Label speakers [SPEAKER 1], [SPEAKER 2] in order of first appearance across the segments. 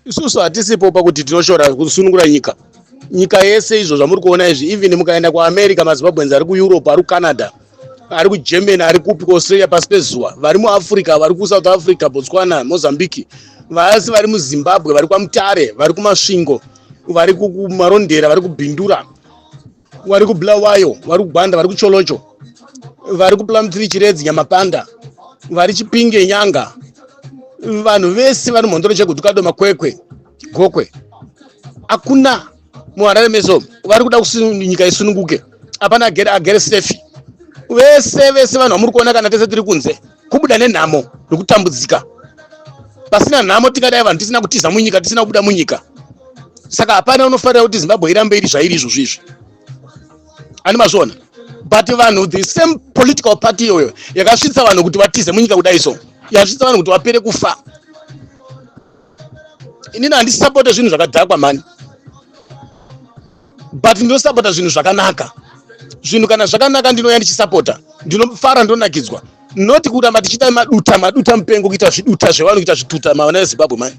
[SPEAKER 1] isusu hatisipo pakuti tinoshora kusunungura nyika yese izvo zvamuri kuona izvi. Even mukaenda kuAmerica, maZimbabweans ari kuEurope, ari kuCanada, ari kuGermany, ari kupi kuAustralia, pasi pezuva, vari muAfrica, vari kuSouth Africa, Botswana, Mozambique, vasi vari muZimbabwe, vari kwaMutare, vari kuMasvingo, vari kuMarondera, vari kuBhindura, vari kuBulawayo, vari kuGwanda, vari kuCholocho, vari kuPlumtree, Chiredzi, Nyamapanda, vari Chipinge, Nyanga, vanhu vese vari mhondoro cheGudukado, Makwekwe, Gokwe. Hakuna muHarare meso vari kuda kuti nyika isununguke. Hapana agere safe. Vese vanhu vamuri kuona kana tese tiri kunze kubuda nenhamo nokutambudzika. Pasina nhamo tingadai vanhu tisina kutiza munyika, tisina kubuda munyika. Saka hapana unofanira kuti Zimbabwe irambe iri zvairi izvo zvizvi. Ani mazvona. But vanhu, the same political party yoyo yakasvitsa vanhu kuti vatize munyika kudai so, yakasvitsa vanhu kuti vapere kufa. Inini handisapota zvinhu zvakadhakwa mani, but ndinosapota zvinhu zvakanaka. Zvinhu kana zvakanaka ndinoya ndichisapota, ndinofara ndonakidzwa. Noti kuramba tichita maduta mupengo, kuita zviduta zvevanhu, kuita zvituta mavana veZimbabwe mani.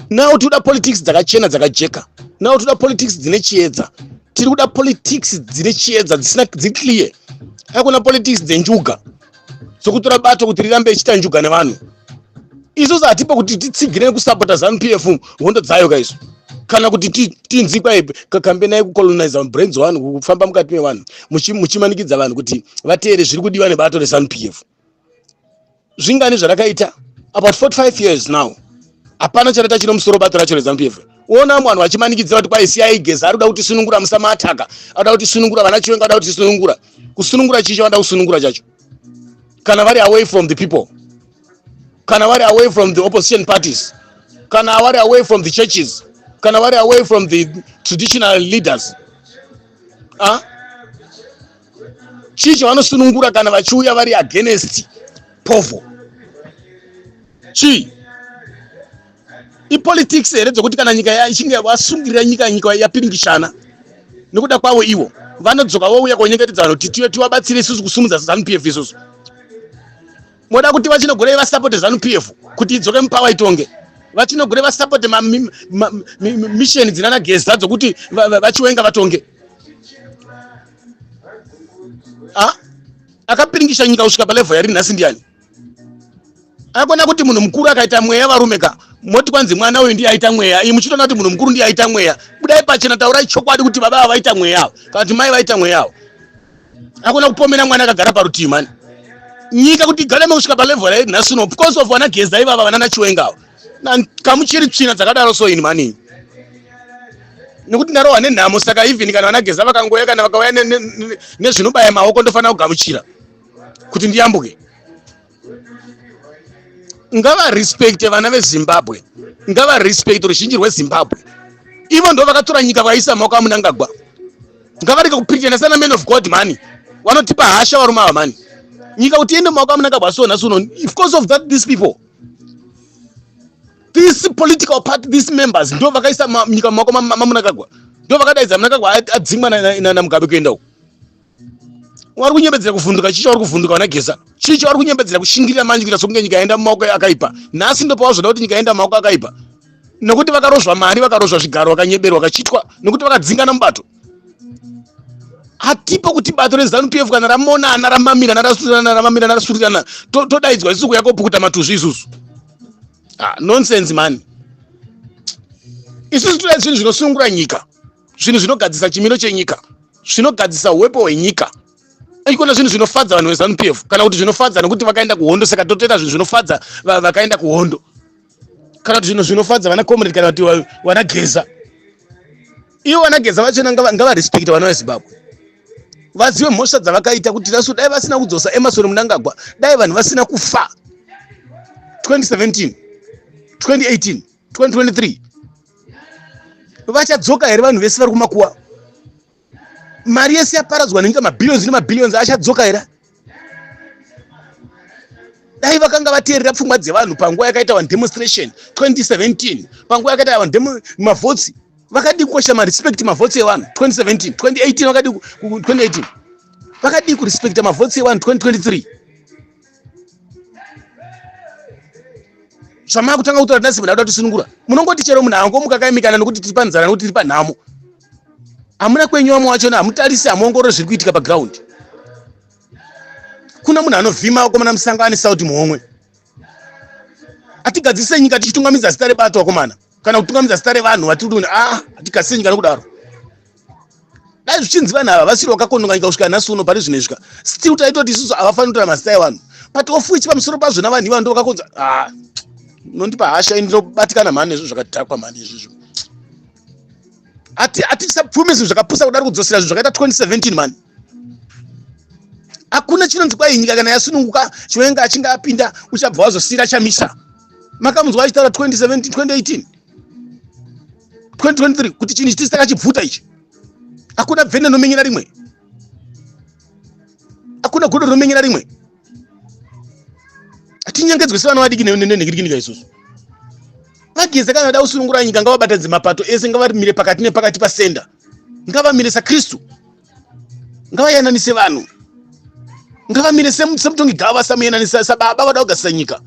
[SPEAKER 1] Nawo tinoda politics dzakachena dzakajeka, nawo tinoda politics dzine chiedza. Tiri kuda politics dzine chiedza, dziri clear. Hakuna politics dzenjuga dzokutora bato kuti rirambe ichita njuga nevanhu. Isusu hatipo kuti titsigire kusapota ZANU-PF hondo dzayo kaisu, kana kuti tinzikwa kampeni yekucolonize brains vanhu, kufamba mukati mevanhu muchimanikidza vanhu kuti vateere zviri kudiwa nebato reZANU-PF. Zvingani zvarakaita about 45 years now, hapana charata chino musoro bato racho reZANU-PF. Ona vanhu vachimanikidza kuti kwai siyai geza ari kuda kuti sunungura musamataka, ari kuda kuti sunungura vana chiwenga, ari kuda kuti sunungura. Kusunungura chicho vanoda kusunungura chacho kana vari away from the people, kana vari away from the opposition parties, kana vari away from the churches, kana vari away from the traditional leaders. Chicho vanosunungura kana vachiuya vari against povo. Ipolitics here dzokuti kana nyika ichinge vasungirira nyika yapiringishana nekuda kwavo ivo, vanodzoka vouya konyengetedza vanhu kuti tivabatsire isusu kusumudza ZANU-PF. Isusu moda kuti vachinogorei vasapote ZANU-PF kuti idzoke mupawa itonge, vachinogorei vasapote misheni dzinana geza dzokuti vachiwenga vatonge. Akapiringisha nyika kusvika palevel yari nhasi ndiani? Akona kuti munhu mukuru akaita mweya varumeka, moti kwanzi mwana uyu ndiye aita mweya. Iyi muchitoona kuti munhu mukuru ndiye aita mweya. Budai pachena taurai chokwadi kuti baba vaita mweya, kana kuti mai vaita mweya. Akona kupomena mwana akagara parutivi mani. Nyika kuti igare kusvika palevel yari nhasi no, because of vana geza ivava vana nachiwenga. Na kamuchiri tsvina dzakadaro so ini mani. Nekuti ndarohwa nenhamo, saka even kana vana geza vakangoya kana vakauya nezvinobaya maoko ndofanira kugamuchira kuti ndiyambuke. Ngava respect vana veZimbabwe, ngava respect ruzhinji rweZimbabwe. Ivo ndo vakatora nyika vakaisa maoko aMunangagwa. Ngavareke kupirikana sana men of God mani, vanotipa hasha varume ava mani. Nyika kuti iende maoko aMunangagwa so nhasi uno, because of that these people, these political party, these members ndo vakaisa nyika maoko aMunangagwa, ndo vakadaidza Munangagwa adzingwa na Mugabe kuenda uko. Vari kunyembedzera kuvhunduka, chicho vari kuvhunduka vana geza. Chicho vari kunyembedzera kushingirira manje kuita sokunge nyika yaenda mumaoko akaipa. Nhasi ndo pavazvoda kuti nyika yaenda mumaoko akaipa. Nokuti vakarozva mari, vakarozva zvigaro, vakanyeberwa, vakachitwa, nokuti vakadzingana mubato. Hatipo kuti bato reZANU-PF kana ramonana, ramamira, narasurirana, todaidzwa isusu kuya kopukuta matuzvi isusu. Nonsense mani. Isusu toda zvinhu zvinosunungura nyika, zvinhu zvinogadzisa chimiro chenyika, zvinogadzisa uwepo hwenyika. Ikona zvinhu zvinofadza vanhu veZANU-PF, kana kuti zvinofadza nokuti vakaenda kuhondo, saka totoita zvinhu zvinofadza vakaenda kuhondo. Kana kuti zvinhu zvinofadza vana comrade kana kuti vana geza. Ivo vana geza vachona ngava respect vana veZimbabwe. Vazive mhosva dzavakaita kuti nasu dai vasina kudzosa Emmerson Mnangagwa, dai vanhu vasina kufa 2017, 2018, 2023. Vachadzoka here vanhu vese vari kumakuwa? Mari yese yaparadzwa nenyika mabhillions nemabhillions achadzoka here? Dai vakanga vateerera pfungwa dzevanhu panguva yakaita demonstration 2017, panguva yakaita mavhotsi, vakadi kukosha respect mavhotsi evanhu 2017, 2018 vakadi 2018. Vakadi kurespect mavhotsi evanhu 2023. Zvama kutanga kutaura nasi munada tisunungura. Munongoti chero munango mukakaimikana nokuti tiri panzara nokuti tiri panhamo. Amuna kwenyu wamwe wachona amutarisi amuongorore zviri kuitika paground. Kuna munhu anovhima wakomana musangani sauti muhomwe. Atigadzise nyika tichitungamidza zita rebato wakomana. Kana kutungamidza zita revanhu vatiri kuti atigadzise nyika nokudaro. Dai zvichinzi vanhu ava vasiri vakakononga nyika kusvika nhasi uno pari zvinesvika. Still taitoti isusu avafaniri kutora mazita evanhu. But ofuichi pamusoro pazvo navanhu iva ndo vakakonza. Nondipa hasha inobatikana mhani nezvo zvakadhakwa mhani izvizvo. Atisapfumi zvinhu zvakapusa kudaro kudzosera zvinhu zvakaita 2017 mani. Hakuna chinonzi kwai nyika kana yasununguka Chiwenga achinga apinda uchabva wazosira chamisa. Makamunzwa achitaura 2017 2018 2023 kuti chinhu chitisi takachibvuta ichi. Hakuna bvene nomenyera rimwe. Hakuna godo nomenyera rimwe. Atinyengedzwe sevana vadiki nenekirikinika isusu. Vageze kana vada kusunungura nyika ngavabatadze mapato ese ngavamire pakati nepakati pasenda. Ngavamire saKristu. Ngavayananise vanhu. Ngavamire semutongi gava samuyananisa sababa vada kugasisa nyika.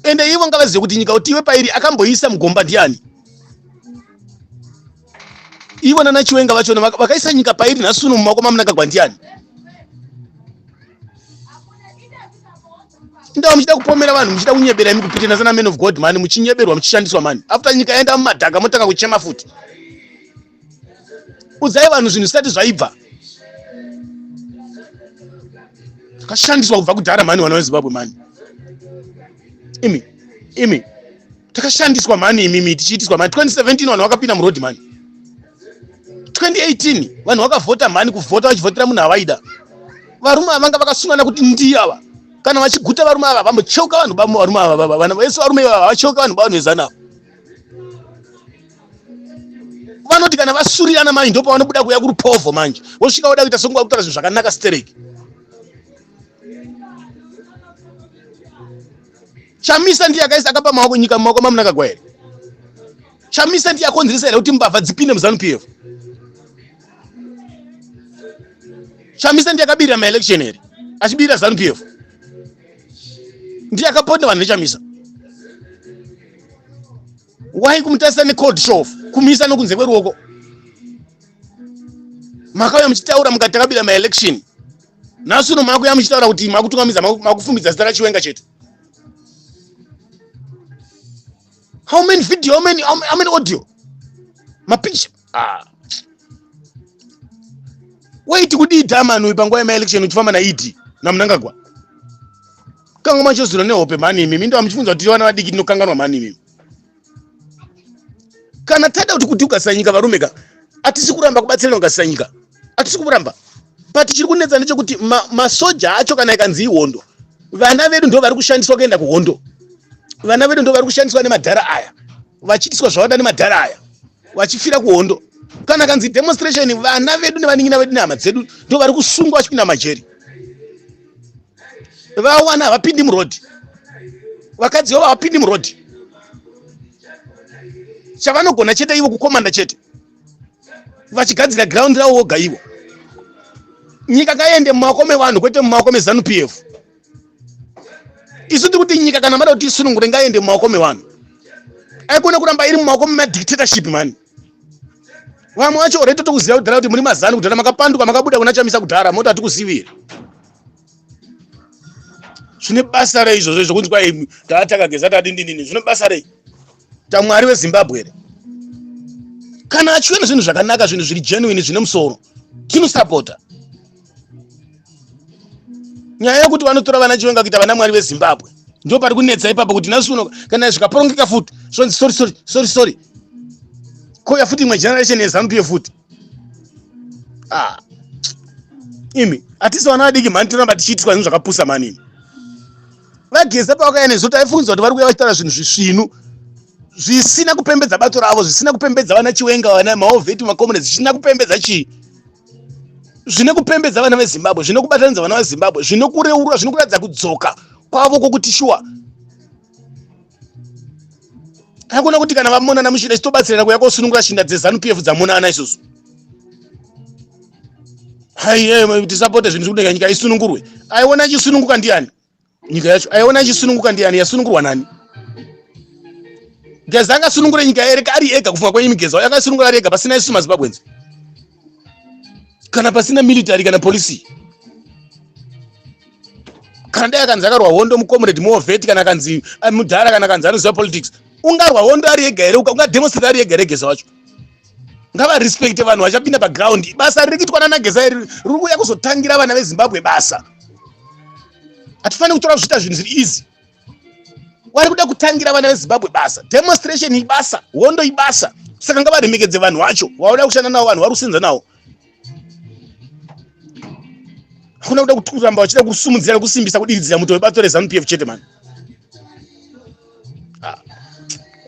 [SPEAKER 1] Ende ivo ngavazive kuti nyika utiwe pairi akamboisa mugomba ndiani. Ivo nana Chiwenga vachona vakaisa nyika pairi nhasi uno mumaoko mamunangagwa ndiani. Ndawo muchida kupomera vanhu muchida kunyebera imi kupitana sana men of God mani muchinyeberwa muchishandiswa mani. After nyika yaenda mumadhaka motanga kuchema futi. Udzai vanhu zvinhu zvisati zvaibva. Takashandiswa kubva kudhara mani wana weZimbabwe mani. Imi takashandiswa mani imi tichiitiswa mani. 2017 vanhu vakapinda muroad mani. 2018 vanhu vakavhota mani kuvhota vachivhotera munhu avaida. Varume vanga vakasungana kuti ndiye ava. Kana vachiguta varume ava vambocheuka vanhu bavo varume ava vanhu vese varume ava vacheuka vanhu bavanoezana. Vanoti kana vasurirana manje ndipo vanobuda kuya kurupovo manje. Vosvika voda kuita songo kutaura zvinhu zvakanaka stereki. Chamisa ndiye akaisa akapa maoko nyika maoko mamunangagwa here. Chamisa ndiye akonzeresa here kuti mbavha dzipinde muZANU-PF. Chamisa ndiye akabirira maelection here. Achibirira ZANU-PF. Ndiye akaponda vanhu nechamisa. Why kumutarisa necold show kumisa nokunze kweruoko. Makauya muchitaura mukati akabirira maelection. Nhasi uno makuya muchitaura kuti makutungamidza makufumbidza zita raChiwenga chete. How many video, how many audio? Mapicha. Wait kudi damanu ipanguwa ya election uchifamba na iti na Mnangagwa. Kanga machozuro nehope mani mimi ndo amuchifunza kuti vana vadiki ndinokanganwa mani mimi. Kana tada kuti ukasanyika varumeka atisi kuramba kubatsira ukasanyika. Atisi kuramba. But chiri kunetsa ndechekuti masoja acho kana ikanzi ihondo. Vana vedu ndo vari kushandiswa kuenda kuhondo. Vana vedu ndo vari kushandiswa nemadhara aya. Vachitiswa zvavada nemadhara aya. Vachifira kuhondo. Kana kanzi demonstration vana vedu nevaningina vedu nehama dzedu ndo vari kusungwa vachipinda majeri. Vawana havapindi muroad. Vakadzi vavo havapindi muroad. Chavanogona chete ivo kukomanda chete. Vachigadzira ground ravo voga ivo. Nyika ngaende mumaoko mevanhu kwete mumaoko meZANU-PF. Isu tiri kuti nyika kana mada kuti isunungure ngaende mumaoko mevanhu. Aikona kuramba iri mumaoko memadictatorship mani. Vamwe vacho already tokuziva kudhara kuti muri maZANU kudhara makapanduka makabuda kuna Chamisa kudhara moti hatikuzivire. Zvine basa rei izvozvo zvokunzi kwai tatakageza tadindindini zvine basa rei. Tamwari weZimbabwe here. Kana achiona zvinhu zvakanaka zvinhu zviri genuine zvine musoro tinosapota. Nyaya yekuti vanotora vana Chiwenga kuita vana mwari weZimbabwe ndio pari kunetsa ipapo kuti nhasi uno kana zvikaporongeka futi sorry koya futi imwe generation yeZANU-PF futi. Imi atisi vana vadiki mani tinoramba tichiitiswa zvinhu zvakapusa mani. Vageza pavakaya nezoti aifunza kuti vari kuya vachitaura zvinhu zvisvinu zvisina kupembedza bato ravo, zvisina kupembedza vana Chiwenga, vana maovheti, makomunezi, zvisina kupembedza chii. Zvine kupembedza vana veZimbabwe, zvine kubatanidza vana veZimbabwe, zvine kureurwa, zvine kuratidza kudzoka kwavo kokuti shuwa. Hakuna kuti kana vamona namushida chitobatsirana kuya kosunungura shinda dzeZANU-PF dzamonana isusu. Hai tisapote zvinhu zvekudenga nyika isunungurwe. Aiona ichisununguka ndiani? Nyika yacho aiona ichisununguka ndiani? Yasunungurwa nani? Ngeza akasunungura nyika ere ari ega kufunga kwenye Migeza yakasunungura ari ega pasina isu maZimbabwenzi kana pasina military kana police kana dai akanzi akarwa hondo mucomrade Movet kana kanzi mudhara kana kanzi anoziva politics ungarwa hondo ari ega ere unga demonstrate ari ega Geza wacho ngava respect vanhu vachapinda background basa riri kuitwa naMageza iri kuuya kuzotangira vana veZimbabwe basa atifani kutora kuzvita zvinhu zviri easy wari kuda kutangira vana veZimbabwe basa demonstration ibasa hondo ibasa saka ngavaremekedze vanhu vacho wauda kushanda navo vanhu vari kusenza navo hakuna kuda kuramba vachida kusumudzira kusimbisa kudiridzira muto webato reZANU-PF chete mani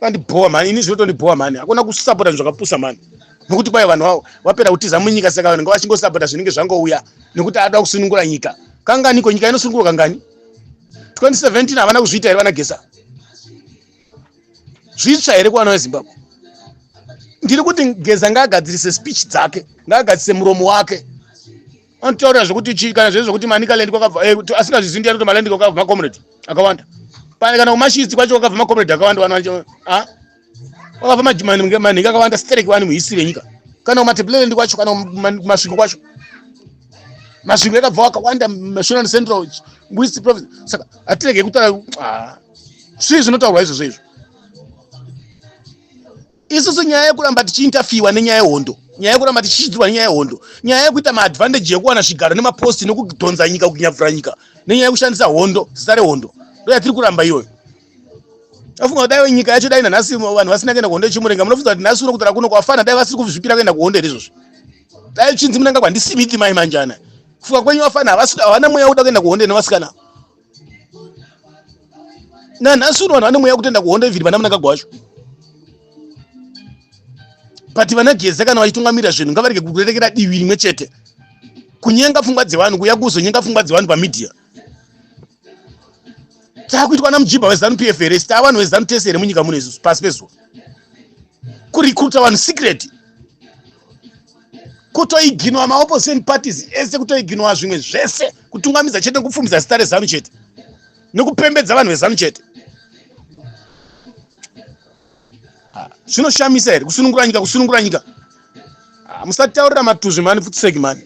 [SPEAKER 1] andibhowa mani ini zvinotondibhowa mani hakuna kusapota zvakapusa mani nokuti kwai vanhu vapera kutiza munyika saka vanhu ngavachingosapota zvinenge zvangouya nekuti ada kusunungura nyika kanganiko nyika inosunungurwa kangani 2017 havana kuzviita here vana Geza zvitsva here kuvana veZimbabwe ndiri kuti Geza ngaagadzirise speech dzake ngaagadzirise muromo wake anotaura zvokuti kana zvezvo kuti Manicaland kwakabva asingazvizivi ndiani kuti Maland kwakabva maComrade akawanda pane kana kumashidzi kwacho kwakabva maComrade akawanda vanhu vacho kwakabva manhinga akawanda stereki wani muhistory yenyika kana kumaTebeleland kwacho kana kumasvingo kwacho masvingo akabva akawanda National Central West Province saka atirege kutaura zvii zvinotaurwa izvozvo izvo isusu nyaya yekuramba tichiintafiwa nenyaya yehondo nyaya yekuramba tichichidzwa nenyaya yehondo nyaya yekuita maadvantage ekuwana zvigaro nemaposti nekudhonza nyika kunyavhura nyika nenyaya yekushandisa hondo zita rehondo ndo yatiri kuramba iyoyo afunga dai nyika yacho dai nanhasi vanhu vasina kuenda kuhondo yechimurenga munofunga kuti nhasi uno kutara kuno kwafana dai vasiri kuzvipira kuenda kuhondo here izvozvo dai chinzi munanga kwandisimiti mai manjana kufunga kwenyu vafana havana mweya wekuda kuenda kuhondo nevasikana nanhasi uno vanhu vane mweya wekutoenda kuhondo ivhiri vana munangagwa wacho but vana Geza kana vachitungamirira zvinhu ngavarege kurekera divi rimwe chete kunyenga pfungwa dzevanhu kuya kuzonyenga pfungwa dzevanhu pamedia takuitwa namujibha weZANU-PF here sita vanhu veZANU-TESE here munyika muno isusu pasi pezuva kurecruita vanhu secret kutoiginwa maopposition parties ese kutoiginwa zvimwe zvese kutungamidza chete nekupfumidza zita reZANU chete nekupembedza vanhu veZANU chete zvinoshamisa here kusunungura nyika musataurira matuzvi mani futiseki mani